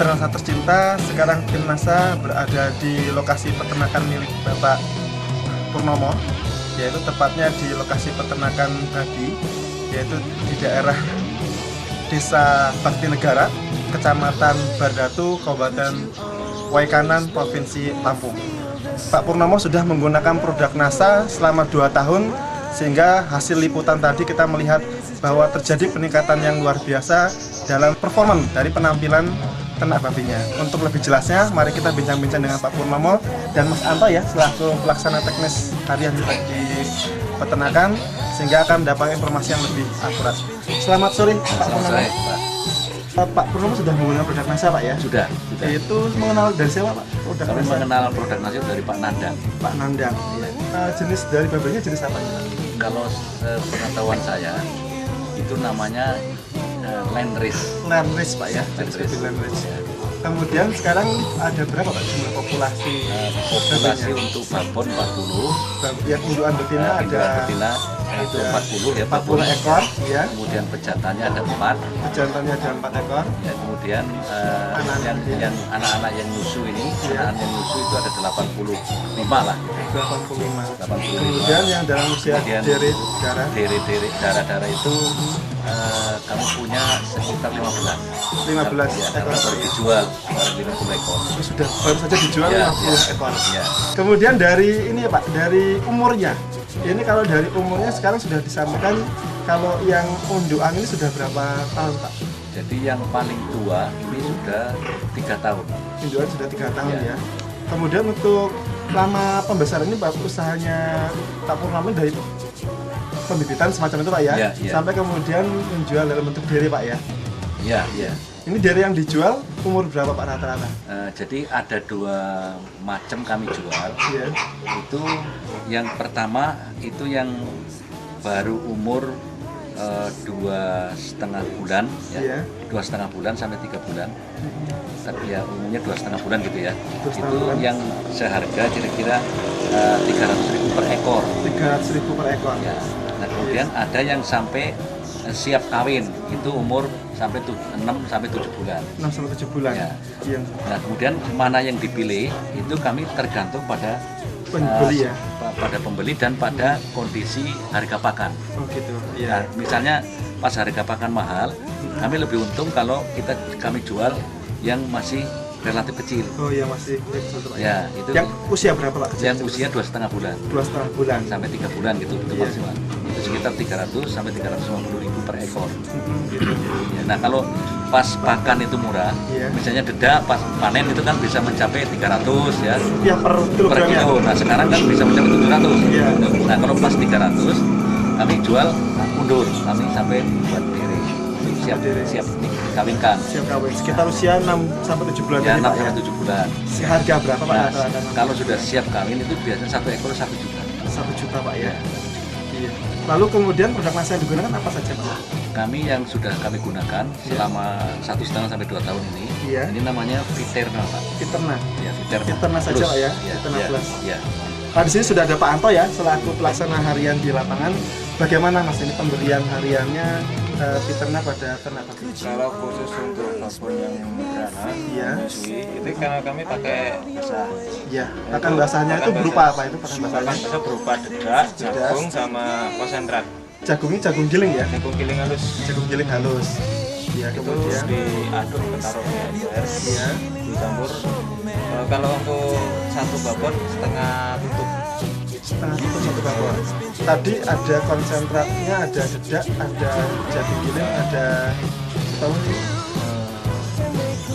Ternasa tercinta, sekarang tim NASA berada di lokasi peternakan milik Bapak Purnomo, yaitu tepatnya di lokasi peternakan babi, yaitu di daerah Desa Bakti Negara, Kecamatan Bardatu, Kabupaten Waikanan, Provinsi Lampung. Pak Purnomo sudah menggunakan produk NASA selama 2 tahun, sehingga hasil liputan tadi kita melihat bahwa terjadi peningkatan yang luar biasa dalam performa dari penampilan ternak babinya. Untuk lebih jelasnya, mari kita bincang-bincang dengan Pak Purnomo dan Mas Anto ya, selaku pelaksana teknis harian di peternakan, sehingga akan mendapatkan informasi yang lebih akurat. Selamat sore Pak Purnomo. Pak Purnomo sudah menggunakan produk NASA Pak ya? Sudah. Itu mengenal dari siapa Pak? Kami mengenal produk NASA dari Pak Nandang. Pak Nandang. Iya. Jenis dari babinya jenis apa Pak? Kalau pengetahuan saya itu namanya Landrace. Landrace Pak ya, jenis babi Landrace. Kemudian sekarang ada berapa Pak jumlah populasi? Populasi untuk babon 40. Yang indukan betina ada betina itu 40 ya, 40 ekor ya. Kemudian pejantannya ada 4. Pejantannya ada 4 ekor. Ya, kemudian yang anak-anak yang nyusu ini, anak-anak yang nyusu itu ada 85 lah. 85. Kemudian yang dalam usia deret darah itu kami punya sekitar 15 ya, ekor baru dijual 50 ekor. Sudah baru saja dijual ya, 50 ekor. Ya. Kemudian dari ini ya Pak, dari umurnya. Ini kalau dari umurnya sekarang sudah disampaikan kalau yang undukan ini sudah berapa tahun Pak? Jadi yang paling tua ini sudah 3 tahun. Undukan sudah 3 tahun ya. Kemudian untuk lama pembesaran ini Pak, usahanya Pak Purnomo dari pembibitan semacam itu Pak ya, sampai kemudian menjual dalam bentuk dere Pak ya. Iya. Ini dere yang dijual umur berapa Pak rata-rata? Jadi ada 2 macam kami jual. Iya. Itu yang pertama itu yang baru umur 2,5 bulan ya. Iya. 2,5 bulan sampai 3 bulan. Tapi ya umumnya 2,5 bulan gitu ya. Itu bulan. yang seharga kira-kira 300.000 per ekor. 300.000 per ekor. Ya. Nah kemudian ada yang sampai siap kawin, itu umur sampai 6 sampai 7 bulan. 6 sampai 7 bulan. Ya. Iya. Nah kemudian mana yang dipilih itu kami tergantung pada Pembeli ya. Pada pembeli dan pada kondisi harga pakan. Oh gitu. Nah, misalnya pas harga pakan mahal, kami lebih untung kalau kami jual yang masih relatif kecil. Oh iya masih kecil Pak. Ya, itu yang usia berapa Pak? yang usia 2,5 bulan. 2,5 bulan Sampai 3 bulan gitu, itu Iya. maksimal. Itu sekitar 300 sampai 350.000 per ekor. Gitu. Ya, nah kalau pas pakan itu murah, Iya. misalnya dedak pas panen itu kan bisa mencapai 300 ya. Ya per Per kilogram ya. kilo. Nah sekarang kan bisa mencapai 700. Iya. Nah kalau pas 300 kami jual undur, kami sampai buat diri siap dikawinkan. Siap kawin. Sekitar usia 6 sampai 7 bulan Ya tadi, 6 Pak, sampai 7 bulan. Harga berapa Pak Nah, rata-rata? kalau sudah siap kawin itu biasanya 1 ekor 1 juta. 1 juta Pak ya. Iya. Lalu kemudian produk NASA yang digunakan apa saja Pak? Kami yang sudah kami gunakan selama 1,5 sampai 2 tahun ini, Iya. ini namanya Viterna Pak. Viterna. Ya, Viterna. Viterna saja Plus. Pak ya. Ya, Viterna ya, Plus. ya. Pak di sini sudah ada Pak Anto ya, selaku pelaksana harian di lapangan. Bagaimana Mas ini pemberian hariannya Viterna pada ternak babi? Kalau khusus untuk babon yang beranak, Iya. menyusui, itu karena kami pakai basah. Iya. Pakan basahnya itu berupa apa itu pakan Pakan basahnya? basah berupa dedak, jagung, sama konsentrat. Jagungnya jagung giling ya? Jagung giling halus. Jagung giling halus. Iya, Itu kemudian diaduk ke taruh di ember, iya. dicampur. Kalau untuk satu babon setengah tutup. Setengah tutup satu babon. Tadi ada konsentratnya, ada dedak, ada jagung giling, ada tahu ini?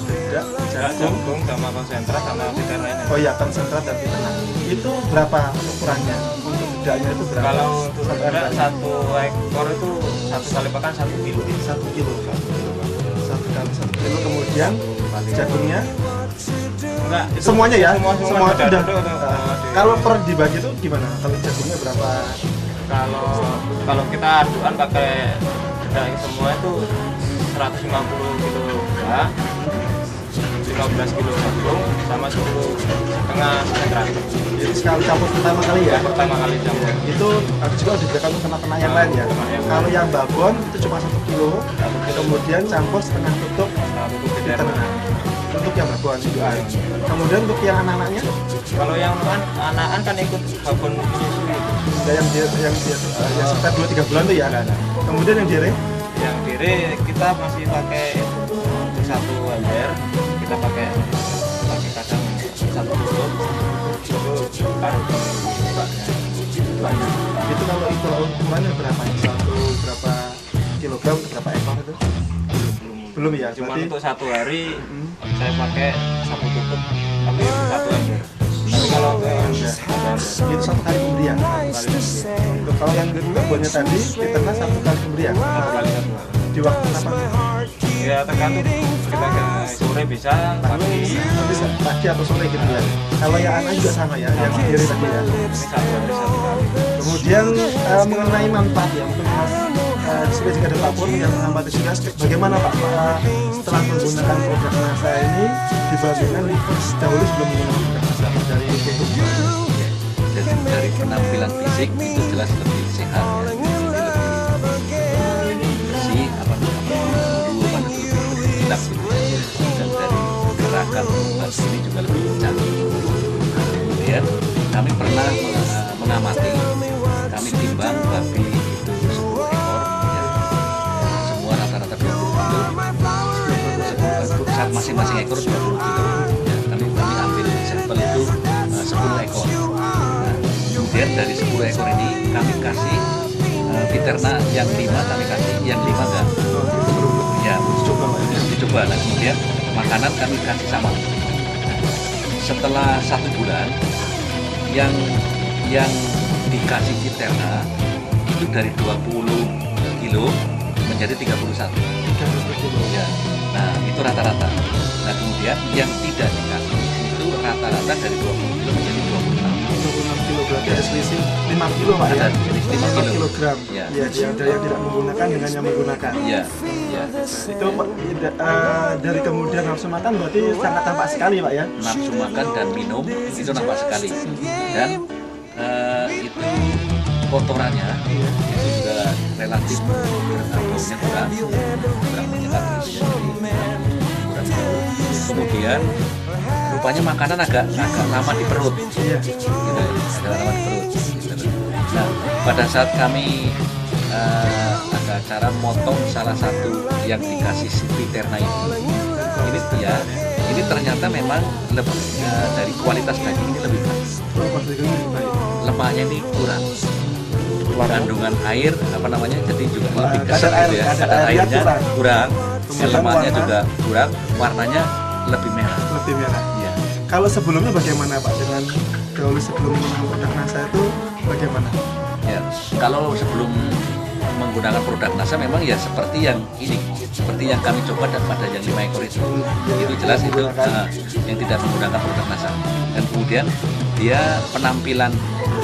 Dedak, jagung. Jagung sama konsentrat sama Viterna ini. Oh iya, konsentrat dan Viterna. Itu berapa ukurannya? Untuk dedaknya itu berapa? Kalau untuk Satu dedak ember. 1 ekor itu 1 kali pakan 1 kilo. 1 kilo. 1 kali 1 kilo. Kemudian jagungnya Enggak, itu semuanya ya? Semua itu udah. didaduk, Kalau per dibagi itu gimana? Kalau jagungnya berapa? kalau kita aduan pakai dedak semua itu 150 kilo dedak, 15 kilo jagung, sama 10,5 konsentrat. Jadi sekali campur pertama kali ya? Pertama kali campur. Itu harus juga diberikan untuk ternak-ternak yang lain ya? Ternak yang Kalau yang babon itu cuma 1 kilo, kemudian campur setengah tutup Nah, untuk Viterna. Untuk yang babon indukan. Kemudian untuk yang anak-anaknya, Kalau yang anak-anak kan ikut babon menyusui. ada yang sekitar 2-3 bulan tuh ya. Kemudian yang dire, Yang diri kita masih pakai untuk satu ember, kita pakai kadang satu tutup itu taruh di bukanya. itu kalau ukurannya berapa? Berapa kilogram, berapa ekor itu? Belum ya, Cuma berarti untuk satu hari saya pakai satu tutup tapi satu ember. Tapi kalau itu 1 kali pemberian. Untuk kalau yang babonnya tadi, diternak 1 kali pemberian. Di waktu apa? ya tergantung kita ke sore bisa pagi Nanti pagi atau sore gitu ya. Kalau yang anak juga sama ya, yang sendiri tadi ya. ini satu hari satu kali. Kemudian mengenai manfaat ya, mungkin Mas di sini juga ada Pak Pur yang mengamati juga bagaimana Pak setelah menggunakan produk NASA ini dibandingkan dahulu sebelum menggunakan produk NASA dari itu. Jadi dari penampilan fisik itu jelas lebih sehat ya. Lebih bersih apa namanya lebih enak gitu. Dan dari gerakan tubuh ini juga lebih kencang. Nah, kemudian kami pernah mengamati, kami timbang babi itu 10 ekor ya. Semua rata-rata 20 kilo. Masing-masing ekor 20 kilo ya. Kami ambil sampel itu 10 ekor. Kemudian dari 10 ekor ini kami kasih Viterna yang 5 kami kasih, yang 5 enggak. Ya, dicoba. Nah, kemudian makanan kami kasih sama. Setelah 1 bulan, yang dikasih Viterna itu dari 20 kilo menjadi 31. Ya. Nah, itu rata-rata. Nah, kemudian yang tidak dikasih itu rata-rata dari 20 kilo menjadi 26. 26 kilo berarti ada selisih 5 kilo Pak ya? Ada selisih 5 kilo. kilogram. Ya. Ya, yang tidak menggunakan dengan yang menggunakan. Ya, ya. Itu dari kemudian nafsu makan berarti sangat tampak sekali Pak ya? Nafsu makan dan minum itu nampak sekali. Dan itu kotorannya itu juga relatif baunya kurang menyengat gitu ya. Kurang bau. Kemudian rupanya makanan agak lama di perut. Iya. Gitu, agak lama di perut. Gitu. Nah, pada saat kami ada cara motong salah satu yang dikasih Viterna ini ternyata memang lebih dari kualitas daging ini lebih baik. Lemaknya ini kurang. Kandungan air apa namanya jadi juga lebih keset gitu ya. Kadar airnya kurang. Lemaknya juga kurang, warnanya lebih merah. Lebih merah. Iya. Kalau sebelumnya bagaimana Pak dengan dahulu sebelum menggunakan produk NASA itu bagaimana? Ya, kalau sebelum menggunakan produk NASA memang ya seperti yang ini, seperti yang kami coba dan pada yang 5 ekor itu jelas itu yang tidak menggunakan produk NASA. Dan kemudian dia penampilan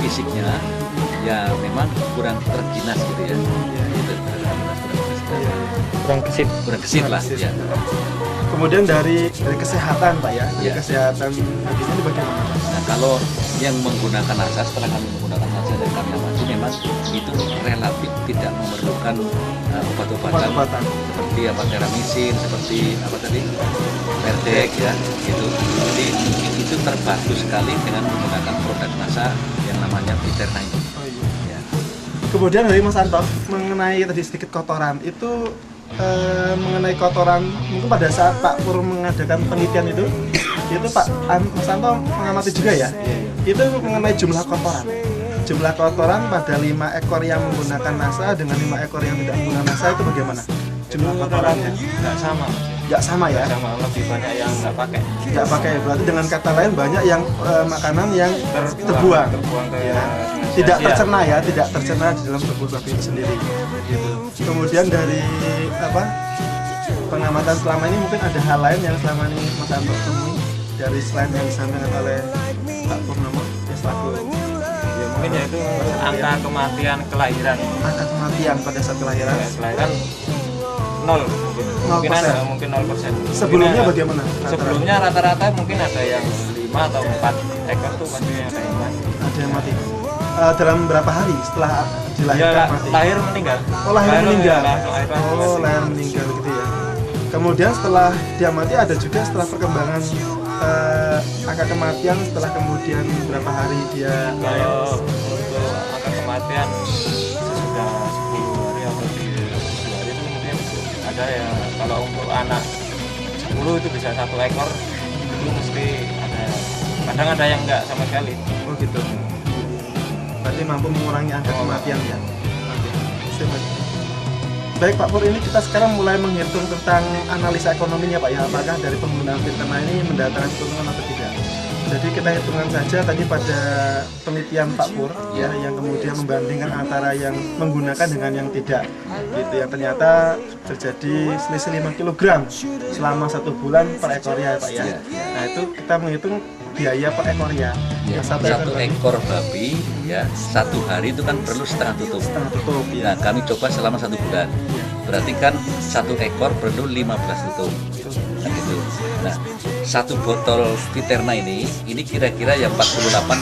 fisiknya ya memang kurang terginas gitu ya. Gitu, kurang gesit kurang gesit lah ya. Kemudian dari kesehatan Pak ya, dari Ya. kesehatan baginya ini bagaimana? Nah, kalau yang menggunakan NASA setelah kami menggunakan NASA dan kami amati memang itu relatif tidak memerlukan obat-obatan seperti apa teramisin, seperti apa tadi Perdek ya gitu. Jadi itu terbantu sekali dengan menggunakan produk NASA yang namanya Viterna ini. Oh, iya. Ya. Kemudian dari Mas Anto mengenai tadi sedikit kotoran itu mengenai kotoran mungkin pada saat Pak Pur mengadakan penelitian itu Pak Mas Anto mengamati juga ya itu mengenai jumlah kotoran pada 5 ekor yang menggunakan NASA dengan 5 ekor yang tidak menggunakan NASA itu bagaimana jumlah kotorannya? Nggak sama ya? sama lebih banyak yang nggak pakai Berarti dengan kata lain banyak yang makanan yang terbuang ke ya. Tidak tercerna ya, tidak tercerna di dalam tubuh babi itu sendiri. Gitu. Kemudian dari pengamatan selama ini mungkin ada hal lain yang selama ini Mas Anto temui dari selain yang disampaikan oleh Pak Purnomo ya selaku ya mungkin yaitu angka kematian kelahiran angka kematian pada saat kelahiran kelahiran 0 mungkin 0%. ada mungkin 0%. Sebelumnya Mungkin bagaimana? sebelumnya rata-rata mungkin ada yang 5 atau 4 ekor tuh pasti ada yang mati. Ada yang mati. Dalam berapa hari setelah dilahirkan Ya, mati? lahir meninggal. Oh lahir meninggal. Lahir Oh lahir meninggal gitu ya. Kemudian setelah diamati ada juga setelah perkembangan angka kematian setelah kemudian berapa hari dia Kalau untuk angka kematian sesudah 10 hari atau di 10 hari itu mungkin ada ya, kalau untuk anak 10 itu bisa 1 ekor itu mesti ada, kadang ada yang enggak sama sekali. Oh gitu. Berarti mampu mengurangi angka kematian ya. Oke. Sip. Baik Pak Pur, ini kita sekarang mulai menghitung tentang analisa ekonominya Pak ya. Apakah dari penggunaan Fiterna ini mendatangkan keuntungan atau tidak? Jadi kita hitungan saja tadi pada penelitian Pak Pur ya, yang kemudian membandingkan antara yang menggunakan dengan yang tidak. Gitu ya, ternyata terjadi selisih 5 kg selama 1 bulan per ekornya Pak ya. Nah itu kita menghitung biaya per ekornya. Ya, Yang satu ekor babi ya 1 hari itu kan perlu setengah tutup. setengah tutup ya. Nah, kami coba selama 1 bulan. Berarti kan 1 ekor perlu 15 tutup. Kan gitu. Nah, 1 botol Fiterna ini kira-kira yang 48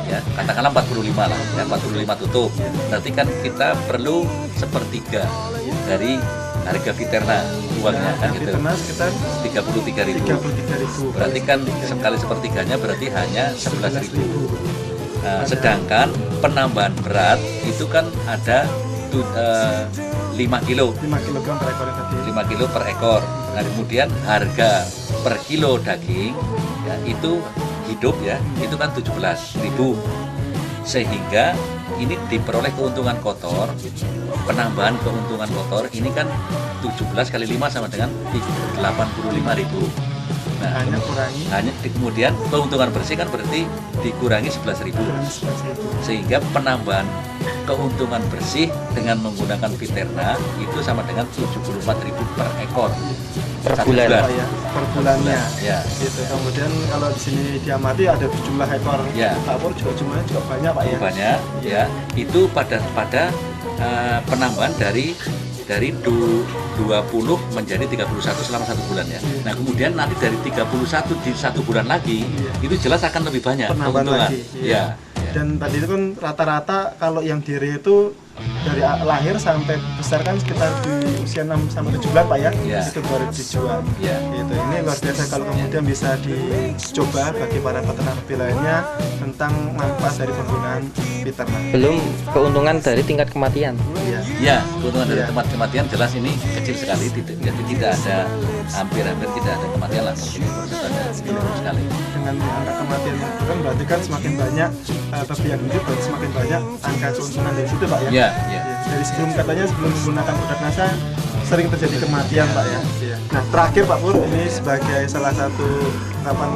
ya, katakanlah 45 lah, ya 45 tutup. Berarti kan kita perlu sepertiga dari harga Fiterna uangnya kan gitu. Fiterna sekitar 33.000. 33.000. Berarti kan sekali sepertiganya berarti hanya 11.000. Nah, sedangkan penambahan berat itu kan ada 5 kilo 5 kg per ekor tadi. 5 kilo per ekor. Nah, kemudian harga per kilo daging ya, itu hidup ya, itu kan 17.000. Sehingga ini diperoleh keuntungan kotor, penambahan keuntungan kotor ini kan 17 kali 5 sama dengan 85.000. Nah, kemudian keuntungan bersih kan berarti dikurangi 11.000. Sehingga penambahan keuntungan bersih dengan menggunakan Fiterna itu sama dengan 74.000 per ekor Per satu bulan. Ya, per bulannya. Ya. Gitu. Kemudian kalau di sini diamati ada jumlah ekor Ya. Pak Pur juga jumlahnya juga banyak Pak ya. Banyak ya. Itu pada penambahan dari 20 menjadi 31 selama 1 bulan ya. Nah, kemudian nanti dari 31 di 1 bulan lagi itu jelas akan lebih banyak Penambahan keuntungan. lagi, Ya. Dan tadi itu kan rata-rata kalau yang diri itu dari lahir sampai besar kan sekitar di usia 6 sampai 7 bulan Pak ya. Ya. Itu baru dijual. Ya. Gitu. Ini luar biasa kalau kemudian bisa dicoba bagi para peternak lebih lainnya tentang manfaat dari penggunaan Fiterna. Belum keuntungan dari tingkat kematian. Iya. Ya, keuntungan dari Ya. tempat kematian jelas ini kecil sekali, jadi tidak ada hampir tidak ada kematian lah, persentasenya kecil sekali. Dengan angka kematian itu kan berarti kan semakin banyak babi yang hidup berarti semakin banyak angka keuntungan dari situ Pak ya. Ya, ya. Dari sebelum menggunakan produk NASA sering terjadi kematian Pak ya. Nah terakhir Pak Pur, ini sebagai salah satu ungkapan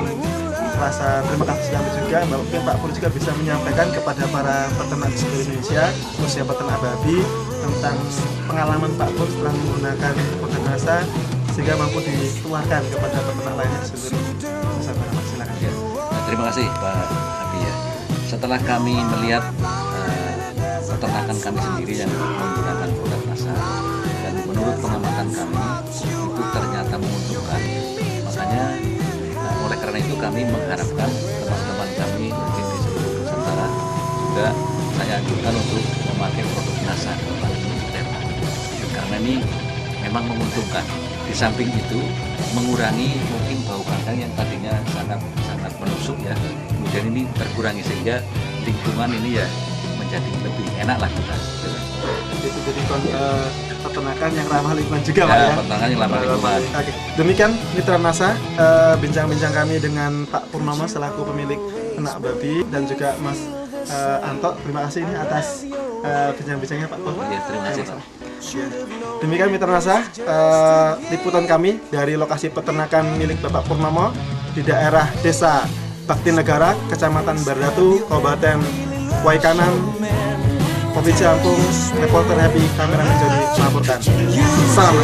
rasa terima kasih kami juga, mungkin Pak Pur juga bisa menyampaikan kepada para peternak di seluruh Indonesia, khususnya peternak babi, tentang pengalaman Pak Pur setelah menggunakan produk NASA sehingga mampu ditularkan kepada peternak lainnya di seluruh Nusantara. Silakan. Ya. Nah, terima kasih Pak Abi ya. Setelah kami melihat peternakan kami sendiri yang menggunakan produk NASA dan menurut pengamatan kami itu ternyata menguntungkan. Makanya oleh karena itu kami mengharapkan teman-teman kami mungkin di seluruh Nusantara juga saya anjurkan untuk memakai produk NASA karena ini memang menguntungkan. Di samping itu mengurangi mungkin bau kandang yang tadinya sangat menusuk ya, kemudian ini terkurangi sehingga lingkungan ini ya menjadi lebih enak lah kita. Itu jadi peternakan yang ramah lingkungan juga Pak ya. Peternakan yang ramah lingkungan. Oke. Demikian Mitra NASA, bincang-bincang kami dengan Pak Purnomo selaku pemilik ternak babi dan juga Mas Anto. Terima kasih ini atas bincang-bincangnya Pak Pur. Ya, terima kasih. Demikian Mitra NASA, liputan kami dari lokasi peternakan milik Bapak Purnomo di daerah Desa Bakti Negara, Kecamatan Bardatu, Kabupaten Waikanan, Provinsi Lampung. Reporter Happy, kameramen Jody melaporkan. Salam.